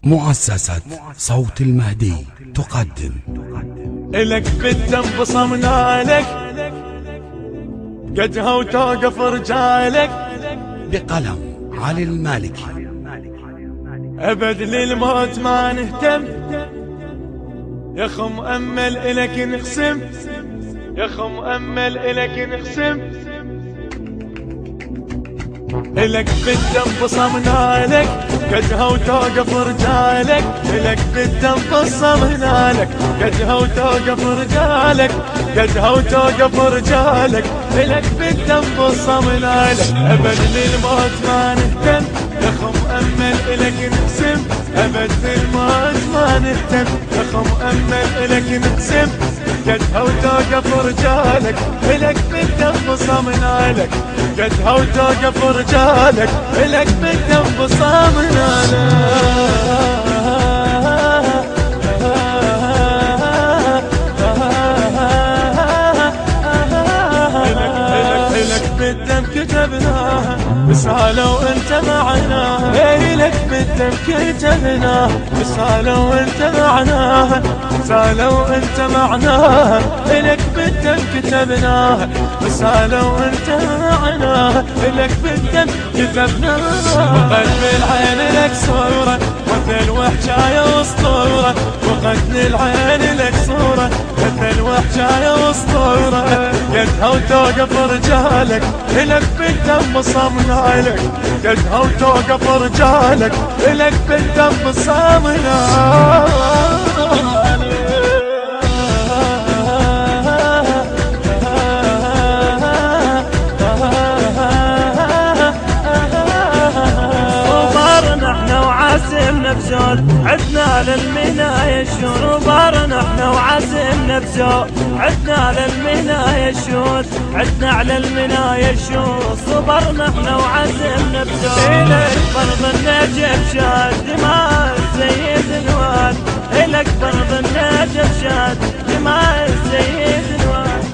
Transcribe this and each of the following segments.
مؤسسة صوت المهدي تقدم إلك بالدم بصمنا لك قدها وتوقف رجالك بقلم علي المالكي. أبد للموت ما نهتم يا خو مؤمل إلك نقسم يا خو مؤمل إلك نقسم إلك بالدم بصمنا لك قدها وتوقف رجالك إلك بالدم بصمنا لك قدها وتوقف رجالك قدها وتوقف رجالك إلك بالدم بصمنا لك أبد للموت ما نهتم يا خو مؤمل إلك نقسم أبد للموت ما نهتم يا خو مؤمل إلك نقسم قدها وتوقف رجالك إلك بالدم بصمنا لك قدها وتوقف رجالك إلك بالدم بصمنا إلك بالدم كتبناها رسالة وانت معنا إلك بالدم كتبناها رسالة وانت معنا رسالة وانت معنا إلك بالدم كتبناها رسالة وانت معنا إلك بالدم كتبناها وقلب العين لك صورة مثل وحشاية واسطورة وقتل العين لك صورة مثل وحشاية واسطورة قدها وتوقف رجالك إلك بالدم بصمنا لك قدها وتوقف رجالك إلك بالدم بصمنا عدنا للمناية الشور وبارنا احنا وعزمنا بزور عدنا للمناية الشور عدنا على المناية الشور صبرنا احنا وعزمنا بزور إلك فرض النجف شاد دماء السيد الوالد إلك فرض النجف شاد دماء السيد الوالد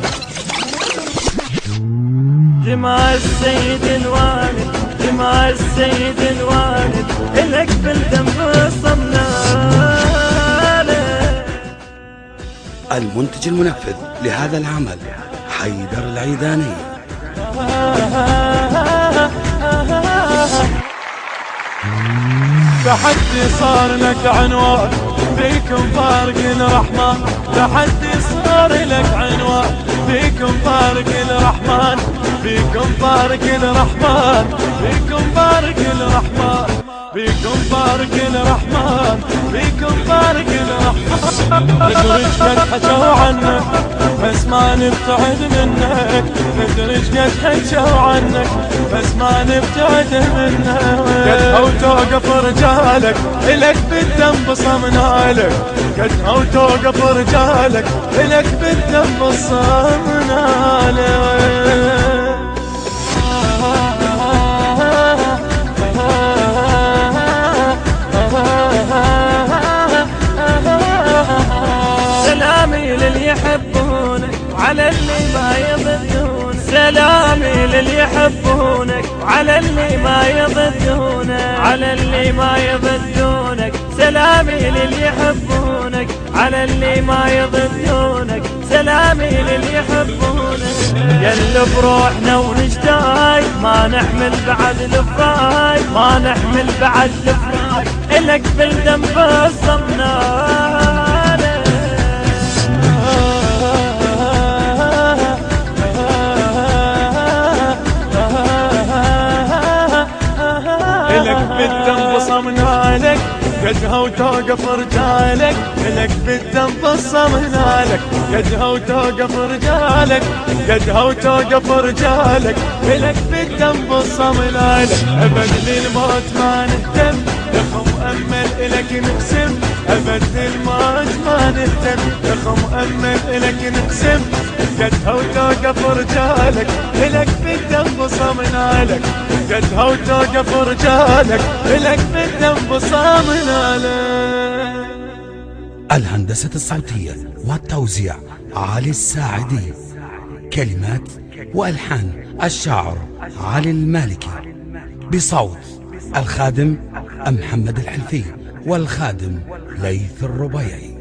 دماء السيد الوالد دماء السيد الوالد إلك بالدم بصمنا له. المنتج المنفذ لهذا العمل حيدر العيداني. تحدي صار لك عنوان فيكم فارق الرحمن تحدي صار لك عنوان فيكم فارق الرحمن فيكم فارق الرحمن فيكم فارق الرحمن فيكم فارق الرحمن فيكم فارق الرحمن ندرج قد حكوا عنك بس ما نبتعد منك ندرج قد حكوا عنك بس ما نبتعد منك قدها وتوقف رجالك إلك بالدم بصمنا لك قدها وتوقف رجالك إلك بالدم بصمنا لك سلامي للي يحبونك وعلى اللي ما يضدونك سلامي للي يحبونك وعلى اللي ما يضدونك على اللي ما يضدونك سلامي للي يحبونك على اللي ما يضدونك سلامي للي يحبونك يلا بروحنا ونشتاق ما نحمل بعد الفراق ما نحمل بعد الفراق إلك بالدم بصمنا إلك بالدم بصمنا لك قدها وتوقف رجالك إلك بالدم بصمنا لك قدها وتوقف رجالك قدها وتوقف رجالك إلك بالدم بصمنا لك أبد للموت ما نهتم يا خو مؤمل إلك نقسم أبد للموت ما نهتم يا خو مؤمل إلك نقسم قدها وتوقف رجالك إلك بالدم بصمنا لك قدها وتوقف رجالك إلك بالدم بصمنا لك. الهندسة الصوتية والتوزيع علي الساعدي. كلمات وألحان الشاعر علي المالكي بصوت الخادم محمد الحلفي والخادم ليث الربيعي.